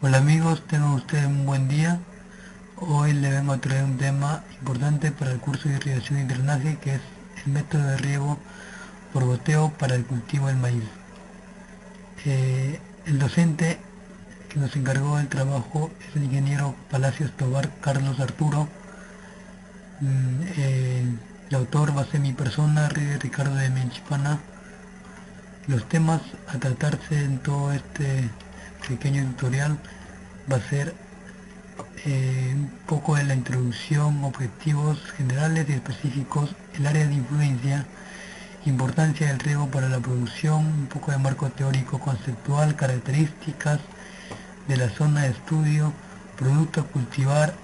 Hola amigos, tengan ustedes un buen día. Hoy les vengo a traer un tema importante para el curso de irrigación y drenaje, que es el método de riego por goteo para el cultivo del maíz. El docente que nos encargó del trabajo es el ingeniero Palacios Tobar Carlos Arturo. El autor va a ser mi persona, Ricardo de Menchipana. Los temas a tratarse en todo este pequeño tutorial va a ser un poco de la introducción, objetivos generales y específicos, el área de influencia, importancia del riego para la producción, un poco de marco teórico conceptual, características de la zona de estudio, producto a cultivar,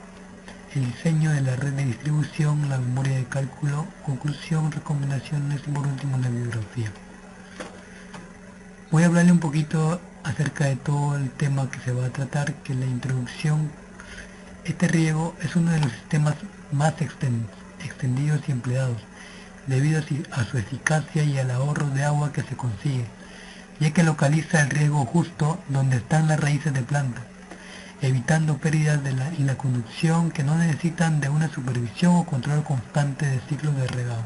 el diseño de la red de distribución, la memoria de cálculo, conclusión, recomendaciones y por último la bibliografía. Voy a hablarle un poquito acerca de todo el tema que se va a tratar, que es la introducción. Este riego es uno de los sistemas más extendidos y empleados, debido a su eficacia y al ahorro de agua que se consigue, ya que localiza el riego justo donde están las raíces de planta, evitando pérdidas y la conducción que no necesitan de una supervisión o control constante de ciclos de regado.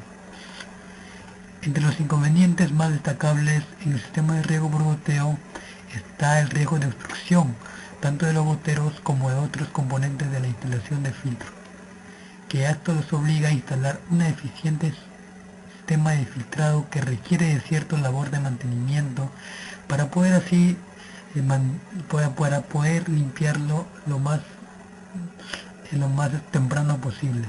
Entre los inconvenientes más destacables en el sistema de riego por goteo está el riesgo de obstrucción, tanto de los goteros como de otros componentes de la instalación de filtro, que a esto los obliga a instalar un eficiente sistema de filtrado que requiere de cierta labor de mantenimiento para poder así para poder limpiarlo lo más temprano posible,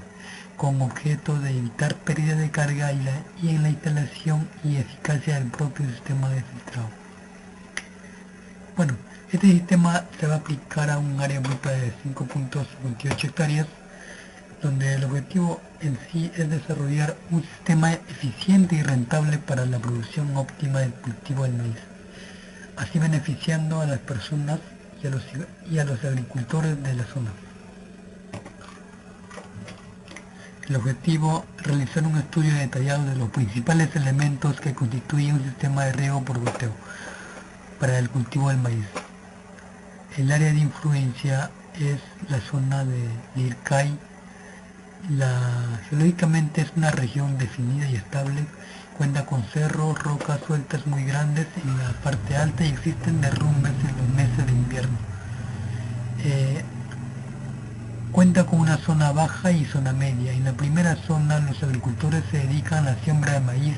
con objeto de evitar pérdida de carga y en la instalación y eficacia del propio sistema de filtrado. Bueno, este sistema se va a aplicar a un área bruta de 5.58 hectáreas, donde el objetivo en sí es desarrollar un sistema eficiente y rentable para la producción óptima del cultivo del maíz, así beneficiando a las personas y a los agricultores de la zona. El objetivo, realizar un estudio detallado de los principales elementos que constituyen un sistema de riego por goteo para el cultivo del maíz. El área de influencia es la zona de Lircay. Geológicamente es una región definida y estable, cuenta con cerros, rocas sueltas muy grandes en la parte alta y existen derrumbes en los meses de invierno. Cuenta con una zona baja y zona media. En la primera zona los agricultores se dedican a la siembra de maíz,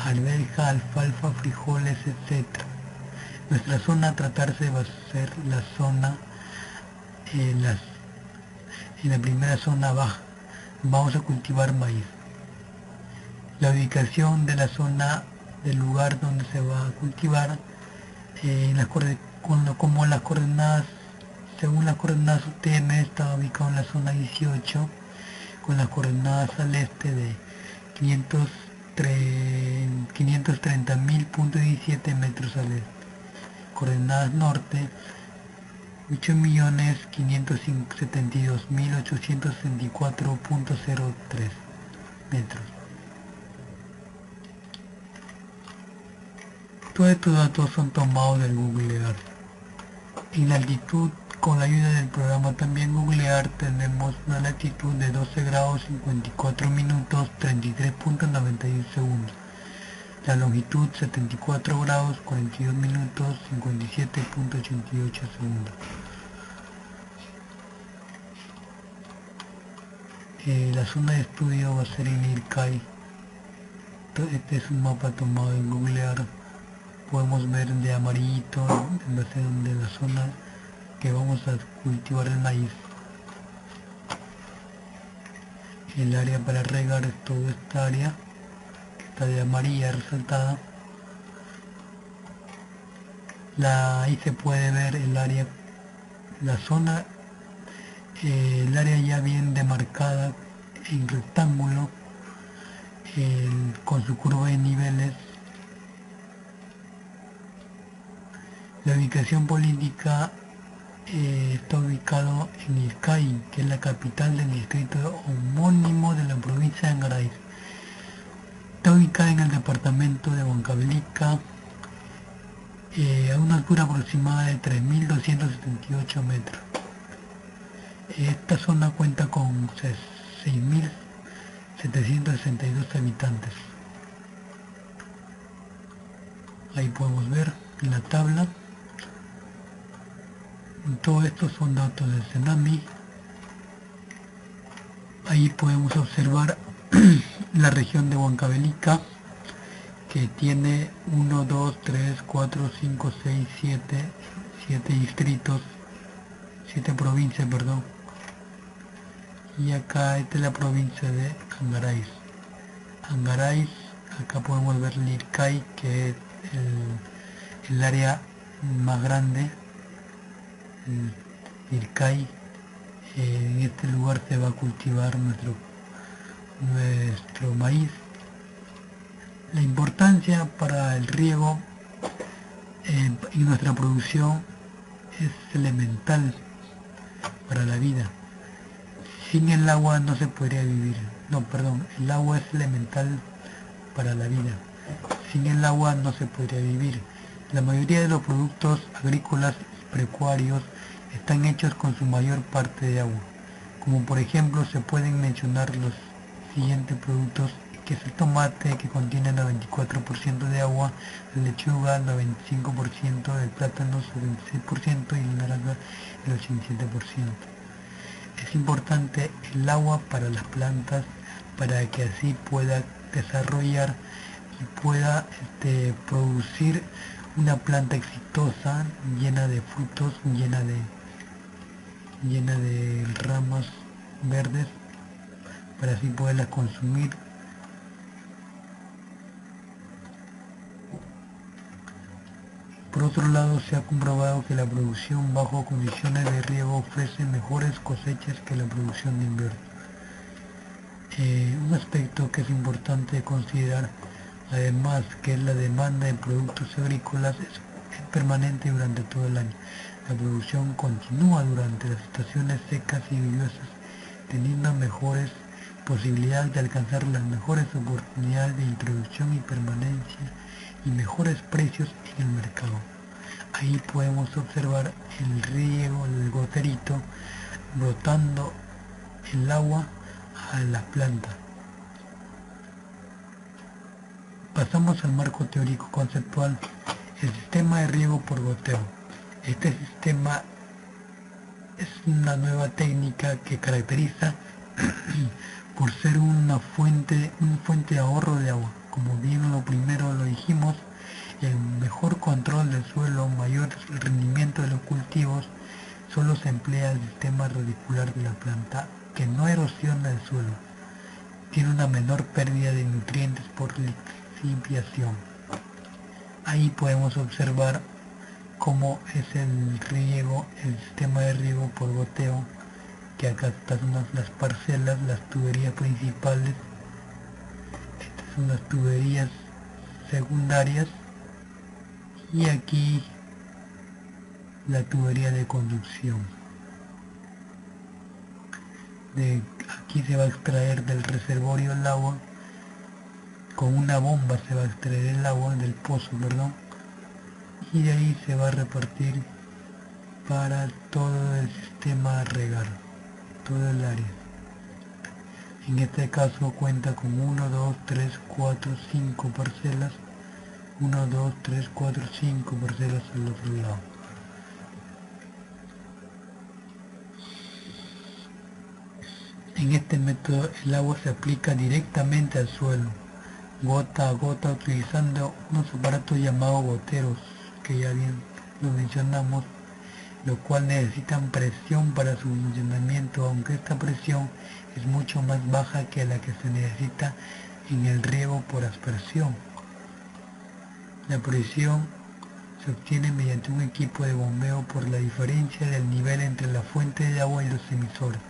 arveja, alfalfa, frijoles, etc. Nuestra zona a tratarse va a ser la zona, en la primera zona baja. Vamos a cultivar maíz. La ubicación de la zona del lugar donde se va a cultivar, como las coordenadas, según las coordenadas UTM, está ubicado en la zona 18, con las coordenadas al este de 530.17 metros al este. Coordenadas norte, 8.572.864.03 metros. Todos estos datos son tomados del Google Earth. En la altitud, con la ayuda del programa también Google Earth, tenemos una latitud de 12 grados 54 minutos 33.91 segundos. La longitud 74 grados 42 minutos 57.88 segundos. La zona de estudio va a ser en Ircay. Este es un mapa tomado en Google Earth. Podemos ver de amarillito de la zona que vamos a cultivar el maíz. El área para regar es toda esta área que está de amarilla resaltada. Ahí se puede ver el área, la zona, el área ya bien demarcada en rectángulo, con su curva de niveles. La ubicación política está ubicado en Ircay, que es la capital del distrito homónimo de la provincia de Angaray. Está ubicada en el departamento de Huancavelica, a una altura aproximada de 3.278 metros. Esta zona cuenta con 6.762 habitantes. Ahí podemos ver en la tabla. Todo esto son datos del Cenami. Ahí podemos observar la región de Huancavelica, que tiene 1, 2, 3, 4, 5, 6, 7 distritos, 7 provincias, perdón. Y acá esta es la provincia de Angarais. Angarais, acá podemos ver Lircay, que es el área más grande. Lircay, en este lugar se va a cultivar nuestro maíz. La importancia para el riego y nuestra producción es elemental para la vida. Sin el agua no se podría vivir. No, perdón, el agua es elemental para la vida. Sin el agua no se podría vivir. La mayoría de los productos agrícolas y pecuarios están hechos con su mayor parte de agua. Como por ejemplo se pueden mencionar los siguientes productos, que es el tomate, que contiene el 94% de agua, la lechuga el 95%, el plátano el 76% y la naranja el 87%. Es importante el agua para las plantas para que así pueda desarrollar y pueda producir una planta exitosa, llena de frutos, llena de ramas verdes, para así poderlas consumir. Por otro lado, se ha comprobado que la producción bajo condiciones de riego ofrece mejores cosechas que la producción de invierno. Un aspecto que es importante considerar, además, que es la demanda de productos agrícolas es permanente durante todo el año. La producción continúa durante las estaciones secas y lluviosas, teniendo mejores posibilidades de alcanzar las mejores oportunidades de introducción y permanencia y mejores precios en el mercado. Ahí podemos observar el riego, el goterito, brotando el agua a la planta. Pasamos al marco teórico conceptual, el sistema de riego por goteo. Este sistema es una nueva técnica que caracteriza por ser una fuente de ahorro de agua. Como bien lo primero lo dijimos, el mejor control del suelo, mayor rendimiento de los cultivos, solo se emplea el sistema radicular de la planta, que no erosiona el suelo. Tiene una menor pérdida de nutrientes por lixiviación. Ahí podemos observar cómo es el riego, el sistema de riego por goteo, que acá están las parcelas, las tuberías principales, estas son las tuberías secundarias y aquí la tubería de conducción. Aquí se va a extraer del reservorio el agua, con una bomba se va a extraer el agua del pozo, perdón, y de ahí se va a repartir para todo el sistema a regar, todo el área. En este caso cuenta con 1, 2, 3, 4, 5 parcelas, 1, 2, 3, 4, 5 parcelas al otro lado. En este método el agua se aplica directamente al suelo, gota a gota, utilizando unos aparatos llamados goteros, que ya bien lo mencionamos, lo cual necesitan presión para su funcionamiento, aunque esta presión es mucho más baja que la que se necesita en el riego por aspersión. La presión se obtiene mediante un equipo de bombeo por la diferencia del nivel entre la fuente de agua y los emisores.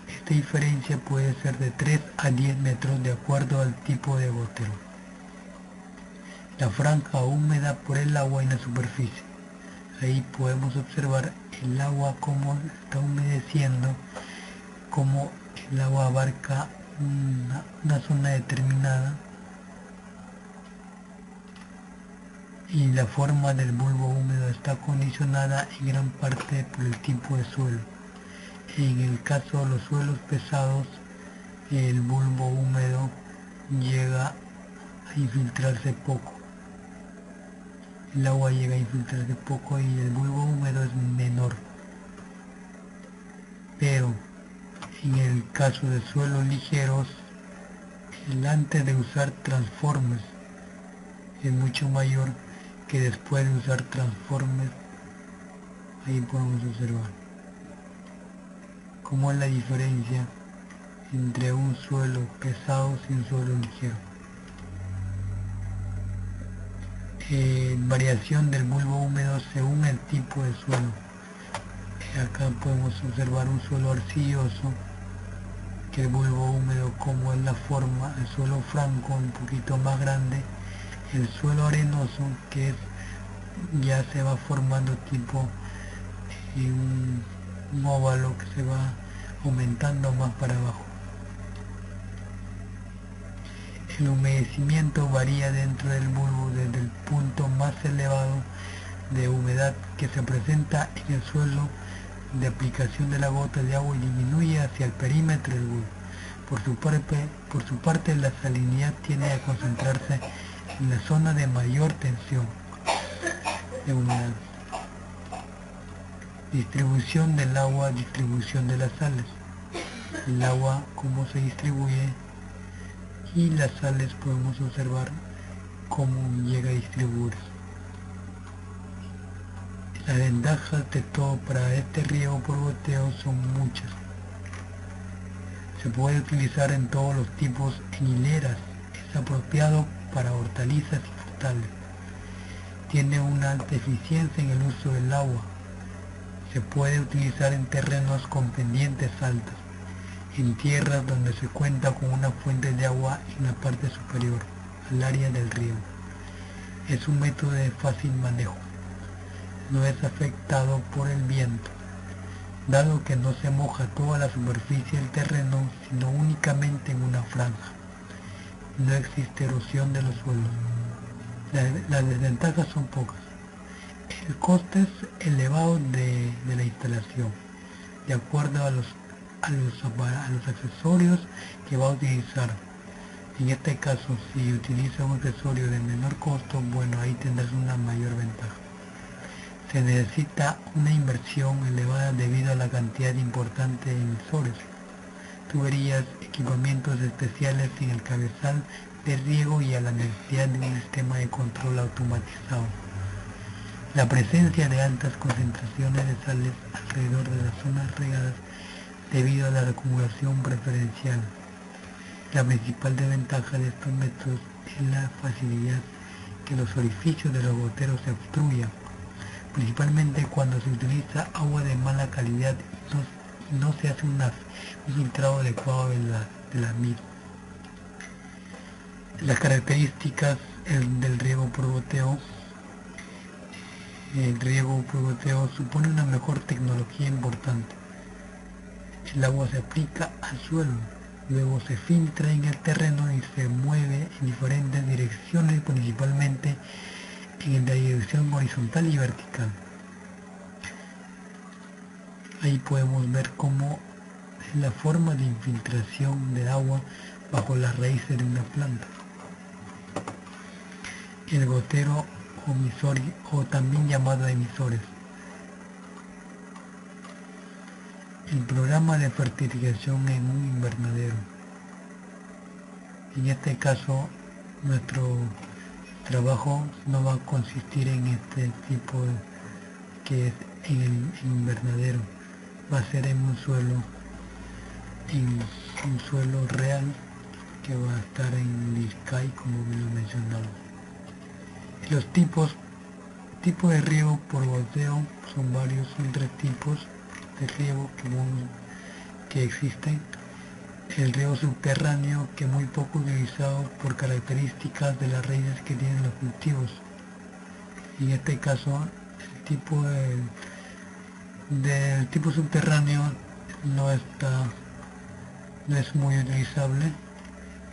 Esta diferencia puede ser de 3 a 10 metros de acuerdo al tipo de gotero. La franja húmeda por el agua en la superficie. Ahí podemos observar el agua como está humedeciendo, como el agua abarca una zona determinada. y la forma del bulbo húmedo está condicionada en gran parte por el tipo de suelo. En el caso de los suelos pesados, el bulbo húmedo llega a infiltrarse poco. El agua llega a infiltrarse poco y el bulbo húmedo es menor. Pero en el caso de suelos ligeros, el antes de usar transformes es mucho mayor que después de usar transformes. Ahí podemos observar cómo es la diferencia entre un suelo pesado y un suelo ligero. Variación del bulbo húmedo según el tipo de suelo. Acá podemos observar un suelo arcilloso, que el bulbo húmedo, como es la forma, el suelo franco un poquito más grande, el suelo arenoso, que es, ya se va formando tipo un óvalo que se va aumentando más para abajo. El humedecimiento varía dentro del bulbo desde el punto más elevado de humedad que se presenta en el suelo de aplicación de la gota de agua y disminuye hacia el perímetro del bulbo. Por su parte, la salinidad tiende a concentrarse en la zona de mayor tensión de humedad. Distribución del agua, distribución de las sales. El agua, cómo se distribuye, y las sales podemos observar cómo llega a distribuirse. Las ventajas de todo para este riego por goteo son muchas. Se puede utilizar en todos los tipos en hileras, es apropiado para hortalizas y frutales. Tiene una alta eficiencia en el uso del agua. Se puede utilizar en terrenos con pendientes altas, en tierras donde se cuenta con una fuente de agua en la parte superior, al área del río. Es un método de fácil manejo. No es afectado por el viento, dado que no se moja toda la superficie del terreno, sino únicamente en una franja. No existe erosión de los suelos. Las desventajas son pocas. El coste es elevado de la instalación, de acuerdo a los accesorios que va a utilizar. En este caso, si utiliza un accesorio de menor costo, bueno, ahí tendrás una mayor ventaja. Se necesita una inversión elevada debido a la cantidad importante de emisores, tuberías, equipamientos especiales en el cabezal de riego y a la necesidad de un sistema de control automatizado. La presencia de altas concentraciones de sales alrededor de las zonas regadas debido a la acumulación preferencial. La principal desventaja de estos métodos es la facilidad que los orificios de los goteros se obstruyan, principalmente cuando se utiliza agua de mala calidad y no se hace un filtrado adecuado de la misma. Las características del riego por goteo. El riego por goteo supone una mejor tecnología importante. El agua se aplica al suelo, luego se filtra en el terreno y se mueve en diferentes direcciones, principalmente en la dirección horizontal y vertical. Ahí podemos ver cómo es la forma de infiltración del agua bajo las raíces de una planta. El gotero o también llamado emisores. El programa de fertilización en un invernadero. En este caso, nuestro trabajo no va a consistir en este tipo que es en el invernadero, va a ser en un suelo real que va a estar en Lircay, como me lo mencionaba. Los tipos de riego por goteo son varios, son 3 tipos de riego que existen. El riego subterráneo, que es muy poco utilizado por características de las raíces que tienen los cultivos. En este caso, del tipo subterráneo no es muy utilizable.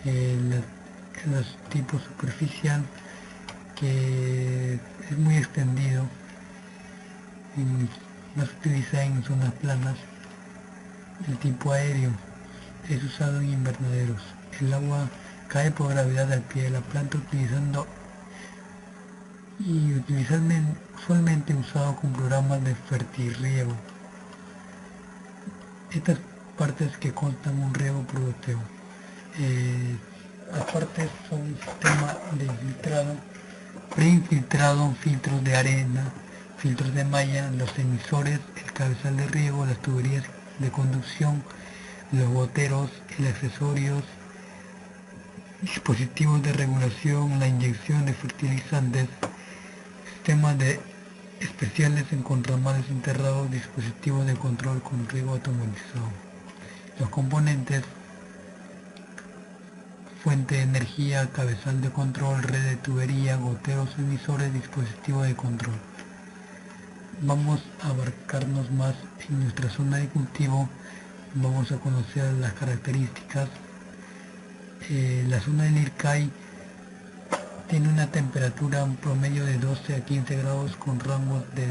El tipo superficial que es muy extendido y no se utiliza en zonas planas. El tipo aéreo es usado en invernaderos. El agua cae por gravedad al pie de la planta usualmente usado con programas de fertirriego. Estas partes que constan un riego por goteo. Las partes son un sistema de infiltrado, preinfiltrado, filtros de arena, filtros de malla, los emisores, el cabezal de riego, las tuberías de conducción, los goteros, el accesorios, dispositivos de regulación, la inyección de fertilizantes, sistemas especiales en contramares enterrados, dispositivos de control con riego automatizado. Los componentes: fuente de energía, cabezal de control, red de tubería, goteros, emisores, dispositivo de control. Vamos a abarcarnos más en nuestra zona de cultivo. Vamos a conocer las características. La zona del IRCAI tiene una temperatura promedio de 12 a 15 grados con rangos de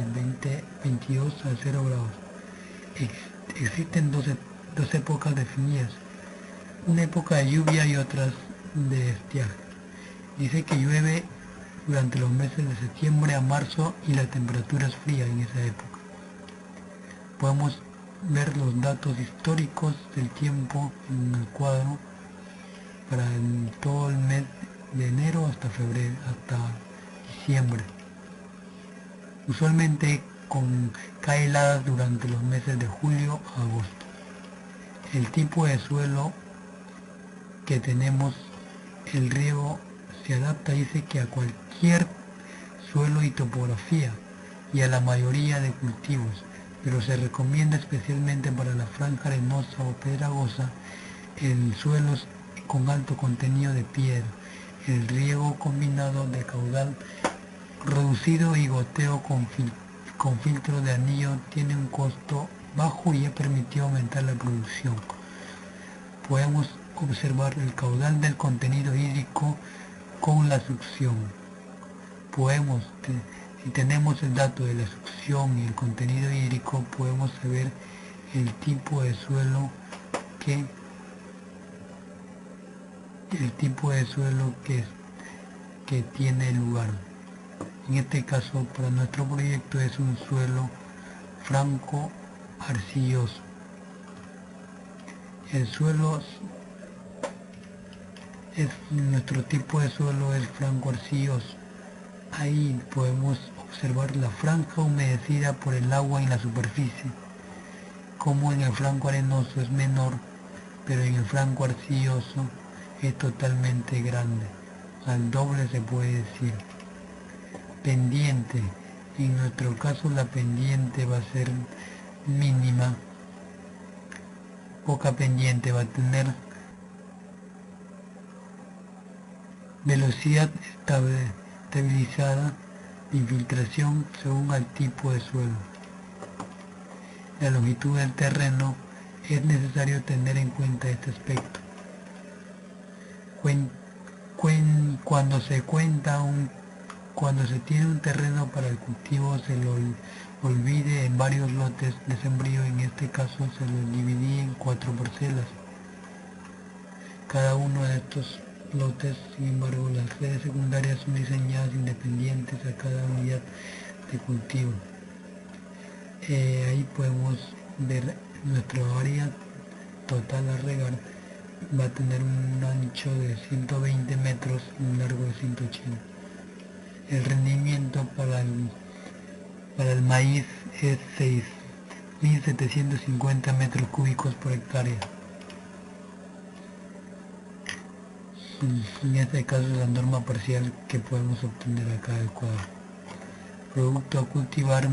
22 a 0 grados. Existen dos épocas definidas: una época de lluvia y otras de estiaje. Dice que llueve durante los meses de septiembre a marzo y la temperatura es fría en esa época. Podemos ver los datos históricos del tiempo en el cuadro para todo el mes de enero hasta febrero, hasta diciembre. Usualmente cae heladas durante los meses de julio a agosto. El tipo de suelo que tenemos, el riego se adapta, dice que a cualquier suelo y topografía y a la mayoría de cultivos, pero se recomienda especialmente para la franja arenosa o pedregosa en suelos con alto contenido de piedra. El riego combinado de caudal reducido y goteo con filtro de anillo tiene un costo bajo y ha permitido aumentar la producción. Podemos observar el caudal del contenido hídrico con la succión. Si tenemos el dato de la succión y el contenido hídrico, podemos saber el tipo de suelo que tiene el lugar. En este caso, para nuestro proyecto es un suelo franco arcilloso. Nuestro tipo de suelo es franco arcilloso. Ahí podemos observar la franja humedecida por el agua en la superficie. Como en el franco arenoso es menor, pero en el franco arcilloso es totalmente grande, al doble se puede decir. Pendiente: en nuestro caso la pendiente va a ser mínima, poca pendiente, va a tener velocidad estabilizada de infiltración según el tipo de suelo. La longitud del terreno: es necesario tener en cuenta este aspecto. Cuando se tiene un terreno para el cultivo, se lo divide en varios lotes de sembrío. En este caso se lo dividí en 4 parcelas. Cada uno de estos lotes, sin embargo, las redes secundarias son diseñadas independientes a cada unidad de cultivo. Ahí podemos ver nuestra área total a regar. Va a tener un ancho de 120 metros y un largo de 180. El rendimiento para el maíz es 6.750 metros cúbicos por hectárea. En este caso es la norma parcial que podemos obtener acá del cuadro. Producto a cultivar: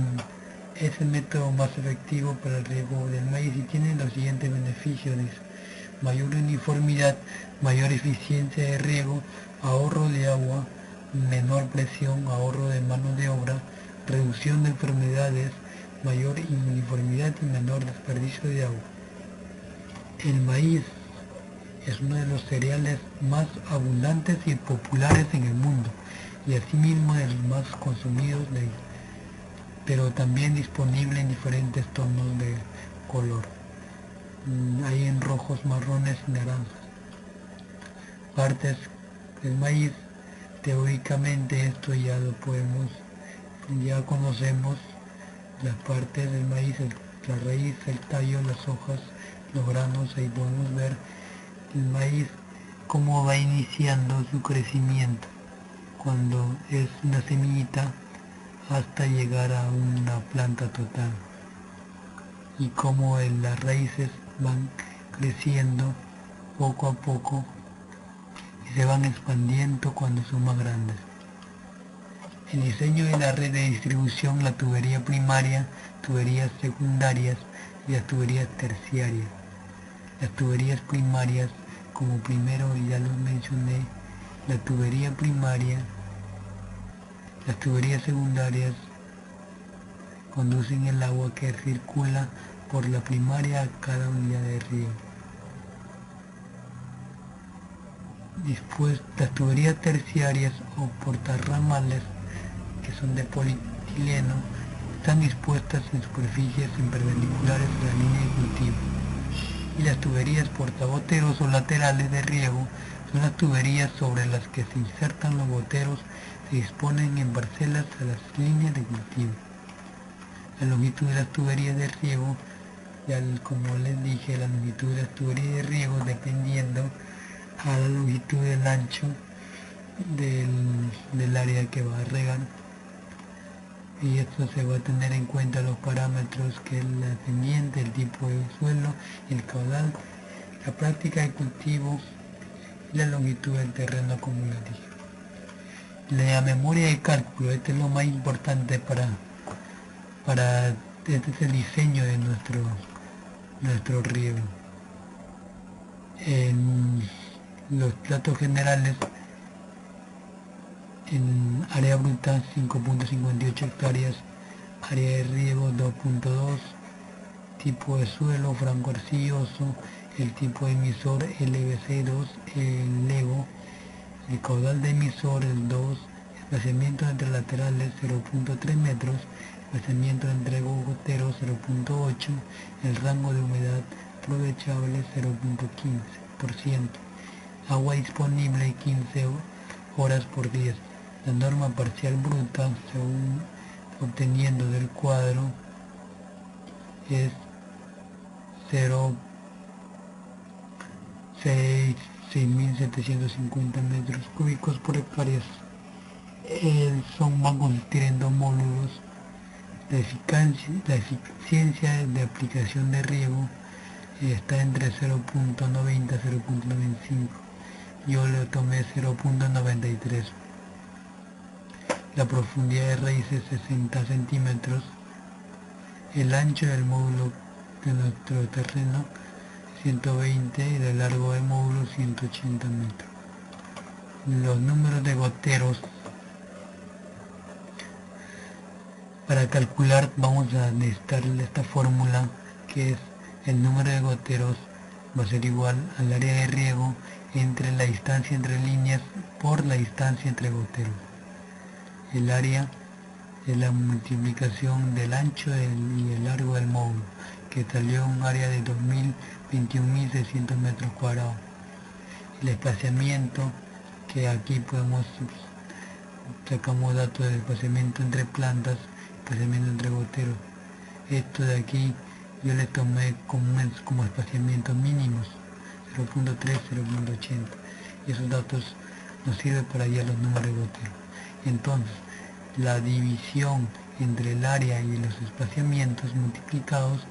es el método más efectivo para el riego del maíz y tiene los siguientes beneficios: mayor uniformidad, mayor eficiencia de riego, ahorro de agua, menor presión, ahorro de mano de obra, reducción de enfermedades, mayor uniformidad y menor desperdicio de agua. El maíz es uno de los cereales más abundantes y populares en el mundo. y asimismo de los más consumidos, pero también disponible en diferentes tonos de color. Hay en rojos, marrones y naranjas. Partes del maíz, teóricamente esto ya lo podemos, ya conocemos las partes del maíz, la raíz, el tallo, las hojas, los granos. Ahí podemos ver el maíz cómo va iniciando su crecimiento cuando es una semillita hasta llegar a una planta total, y cómo las raíces van creciendo poco a poco y se van expandiendo cuando son más grandes. El diseño de la red de distribución, la tubería primaria, tuberías secundarias y las tuberías terciarias. Las tuberías primarias, como primero ya lo mencioné, la tubería primaria, las tuberías secundarias conducen el agua que circula por la primaria a cada unidad de riego. Después, las tuberías terciarias o portarramales, que son de polietileno, están dispuestas en superficies perpendiculares a la línea de cultivo. Y las tuberías portagoteros o laterales de riego son las tuberías sobre las que se insertan los goteros, se disponen en parcelas a las líneas de cultivo. La longitud de las tuberías de riego, ya como les dije, la longitud de las tuberías de riego dependiendo a la longitud del ancho del área que va a regar. Y esto se va a tener en cuenta los parámetros que es la pendiente, el tipo de suelo, el caudal, la práctica de cultivo y la longitud del terreno, como les dije. La memoria de cálculo, este es lo más importante este es el diseño de nuestro riego. En los datos generales, en área bruta 5.58 hectáreas, área de riego 2.2, tipo de suelo franco arcilloso, el tipo de emisor LBC2, el LEGO, el caudal de emisor el 2, espaciamiento entre laterales 0.3 metros, espaciamiento entre goteros 0.8, el rango de humedad aprovechable 0.15%, agua disponible 15 horas por día. La norma parcial bruta, según obteniendo del cuadro, es 6.750 metros cúbicos por hectárea. Van a consistir en dos módulos. La eficiencia de aplicación de riego está entre 0.90 y 0.95. Yo le tomé 0.93. La profundidad de raíz es 60 centímetros. El ancho del módulo de nuestro terreno 120 y de largo del módulo 180 metros. Los números de goteros. Para calcular vamos a necesitar esta fórmula, que es el número de goteros va a ser igual al área de riego entre la distancia entre líneas por la distancia entre goteros. El área es la multiplicación del ancho y el largo del módulo, que salió un área de 21.600 metros cuadrados. El espaciamiento, que aquí sacamos datos de espaciamiento entre plantas, espaciamiento entre goteros. Esto de aquí yo le tomé como espaciamientos mínimos, 0.3, 0.80, y esos datos nos sirven para hallar los números de goteros. Entonces, la división entre el área y los espaciamientos multiplicados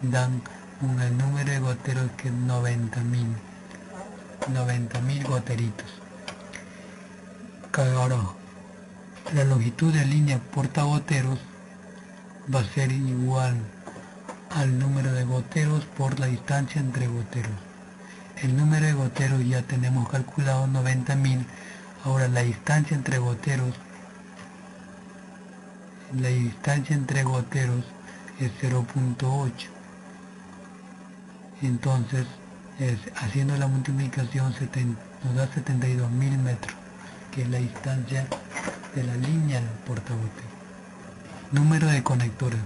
dan el número de goteros, que es 90.000 goteritos. Ahora, la longitud de línea portagoteros va a ser igual al número de goteros por la distancia entre goteros. El número de goteros ya tenemos calculado 90.000. Ahora la distancia entre goteros es 0.8. Entonces, haciendo la multiplicación nos da 72.000 metros, que es la distancia de la línea del portagotero. Número de conectores.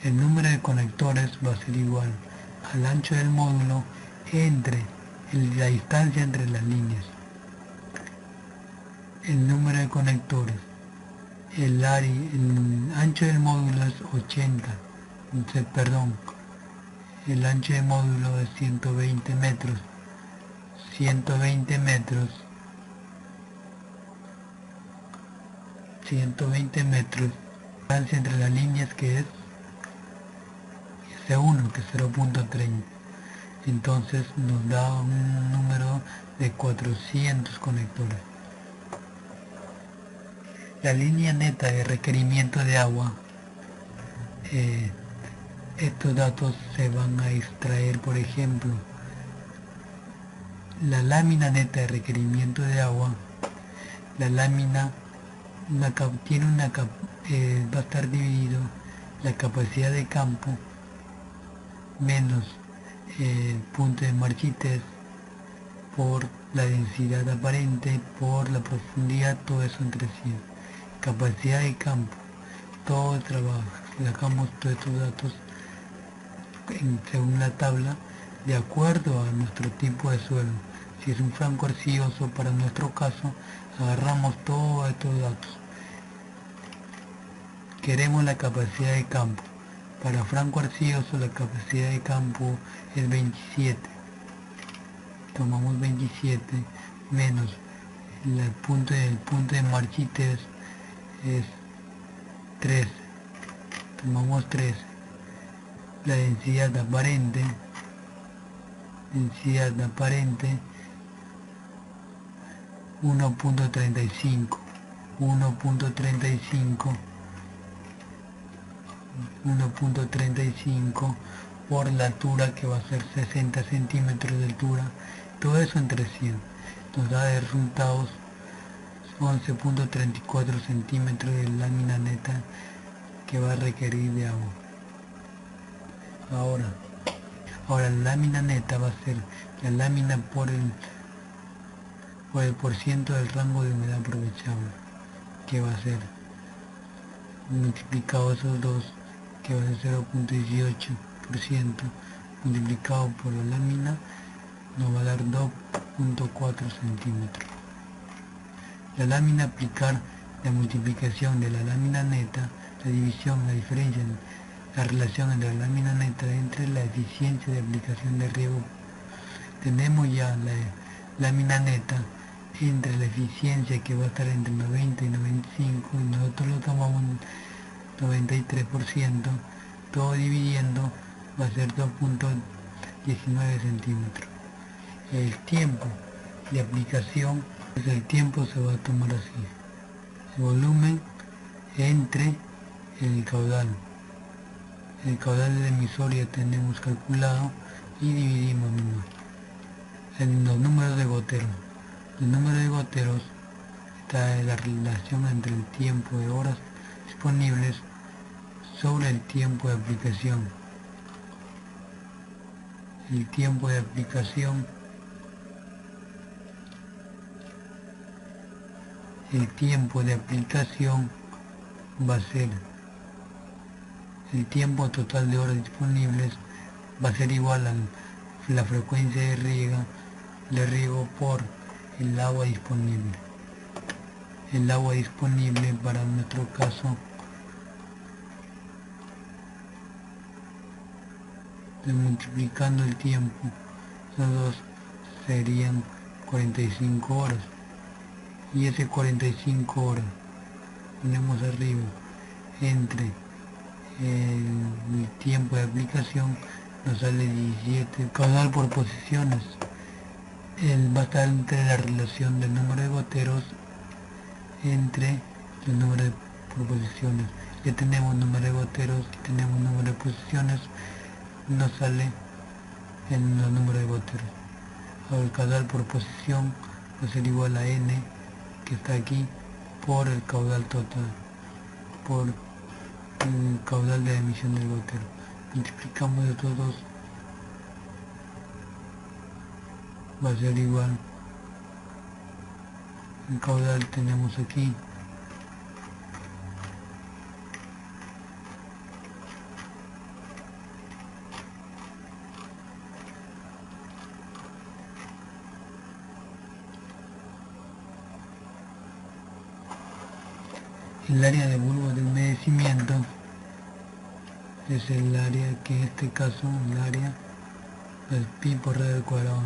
El número de conectores va a ser igual al ancho del módulo entre la distancia entre las líneas. El número de conectores. El ancho del módulo es 80. El ancho del módulo es 120 metros. 120 metros. 120 metros. La distancia entre las líneas que es C1, que es 0.30. Entonces nos da un número de 400 conectores. La línea neta de requerimiento de agua, estos datos se van a extraer, por ejemplo, la lámina neta de requerimiento de agua. La lámina tiene va a estar dividido la capacidad de campo menos punto de marchitez por la densidad aparente por la profundidad, todo eso entre sí. Capacidad de campo, todo el trabajo, sacamos todos estos datos según la tabla de acuerdo a nuestro tipo de suelo. Si es un franco arcilloso, para nuestro caso agarramos todos estos datos. Queremos la capacidad de campo. Para franco arcilloso la capacidad de campo es 27. Tomamos 27 menos el punto de marchitez es 13. Tomamos 13. La densidad aparente 1.35. 1.35 por la altura, que va a ser 60 centímetros de altura. Todo eso entre 100 nos da de resultados 11.34 centímetros de lámina neta que va a requerir de agua. Ahora la lámina neta va a ser la lámina por el porciento del rango de humedad aprovechable, que va a ser multiplicado esos dos, que va a ser 0.18%, multiplicado por la lámina, nos va a dar 2.4 centímetros. La lámina, aplicar la multiplicación de la lámina neta, la división, la diferencia, la relación entre la lámina neta entre la eficiencia de aplicación de riego. Tenemos ya la lámina neta entre la eficiencia, que va a estar entre 90 y 95, y nosotros lo tomamos 93%, todo dividiendo va a ser 2.19 centímetros. El tiempo de aplicación, pues el tiempo se va a tomar así: el volumen entre el caudal del emisor ya tenemos calculado y dividimos en los números de goteros. El número de goteros está en la relación entre el tiempo de horas disponibles sobre el tiempo de aplicación. El tiempo de aplicación va a ser el tiempo total de horas disponibles, va a ser igual a la frecuencia de riego por el agua disponible. El agua disponible para nuestro caso multiplicando el tiempo, esos dos serían 45 horas, y ese 45 horas ponemos arriba entre el tiempo de aplicación, nos sale 17. Caudal por posiciones, va a estar entre la relación del número de goteros entre el número de posiciones. Ya tenemos número de goteros, tenemos número de posiciones, nos sale el número de goteros. Ahora el caudal por posición va a ser igual a n, que está aquí, por el caudal total, por el caudal de emisión del gotero. Multiplicamos estos dos, va a ser igual, el caudal tenemos aquí El área de bulbo de humedecimiento es el área que en este caso, el área del pi por radio al cuadrado.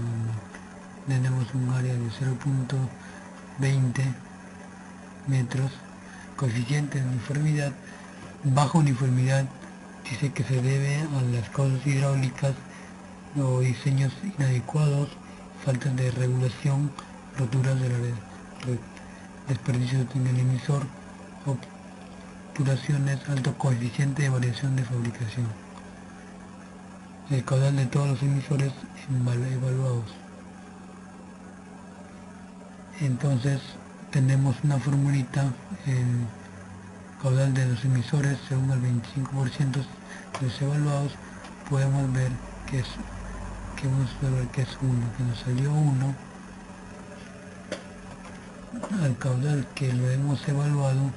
Tenemos un área de 0.20 metros. Coeficiente de uniformidad. Baja uniformidad dice que se debe a las causas hidráulicas o diseños inadecuados, faltas de regulación, roturas de la red, desperdicios en el emisor, obturaciones, alto coeficiente de variación de fabricación. El caudal de todos los emisores evaluados. Entonces tenemos una formulita, el caudal de los emisores según el 25% de los evaluados, podemos ver que es 1, que nos salió 1, al caudal que lo hemos evaluado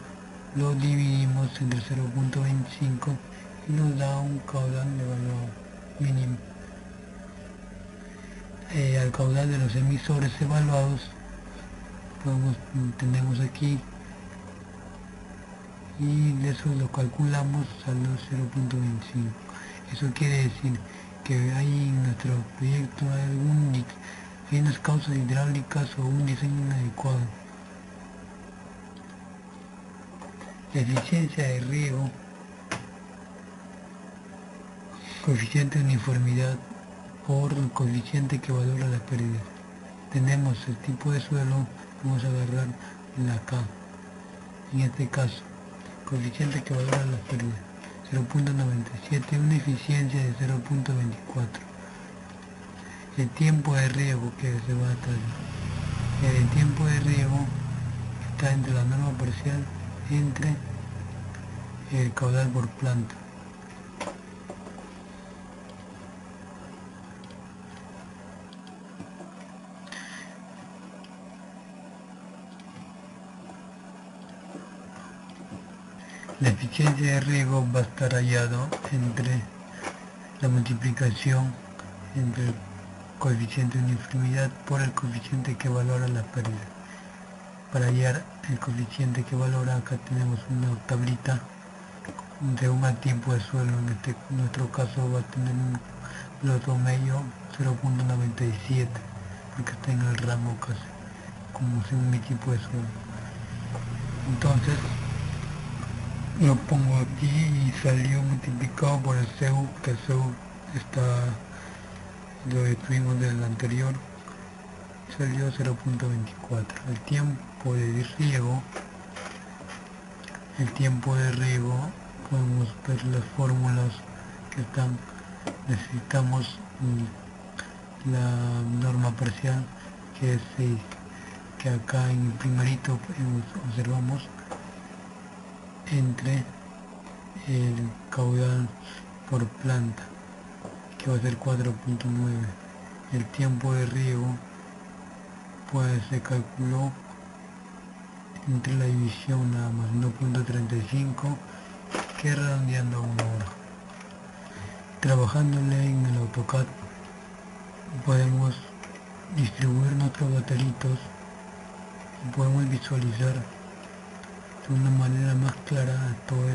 lo dividimos entre 0.25 y nos da un caudal evaluado mínimo. Al caudal de los emisores evaluados tenemos aquí, y eso lo calculamos a los 0.25. Eso quiere decir que hay en nuestro proyecto hay unas causas hidráulicas o un diseño inadecuado. La eficiencia de riego, coeficiente de uniformidad por el coeficiente que valora las pérdidas. Tenemos el tipo de suelo, vamos a agarrar la K, en este caso, coeficiente que valora las pérdidas, 0.97, una eficiencia de 0.24. El tiempo de riego que se va a tratar. El tiempo de riego está entre la norma parcial entre el caudal por planta. La eficiencia de riego va a estar hallado entre la multiplicación entre el coeficiente de uniformidad por el coeficiente que valora la pérdida. Para hallar el coeficiente que valora, acá tenemos una tablita según el tiempo de suelo. En nuestro caso va a tener un loto medio 0.97 porque está en el rango casi como según mi tipo de suelo. Entonces lo pongo aquí y salió multiplicado por el CEU, que el CEU lo detuvimos del anterior, salió 0.24. El tiempo de riego, podemos ver las fórmulas que están. Necesitamos la norma parcial, que es 6, que acá en el primerito observamos, entre el caudal por planta, que va a ser 4.9. El tiempo de riego pues se calculó entre la división nada más, 1.35, que redondeando a 1 hora. Trabajándole en el AutoCAD podemos distribuir nuestros dateritos y podemos visualizar de una manera más clara todo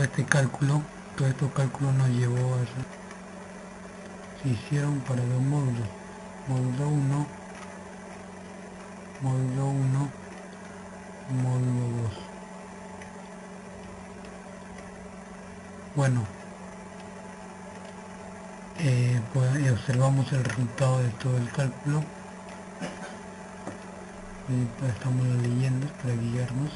este cálculo. Todo este cálculo nos llevó a se hicieron para los módulos, módulo 1, módulo 1, módulo 2. Bueno, pues observamos el resultado de todo el cálculo. Estamos leyendo para guiarnos.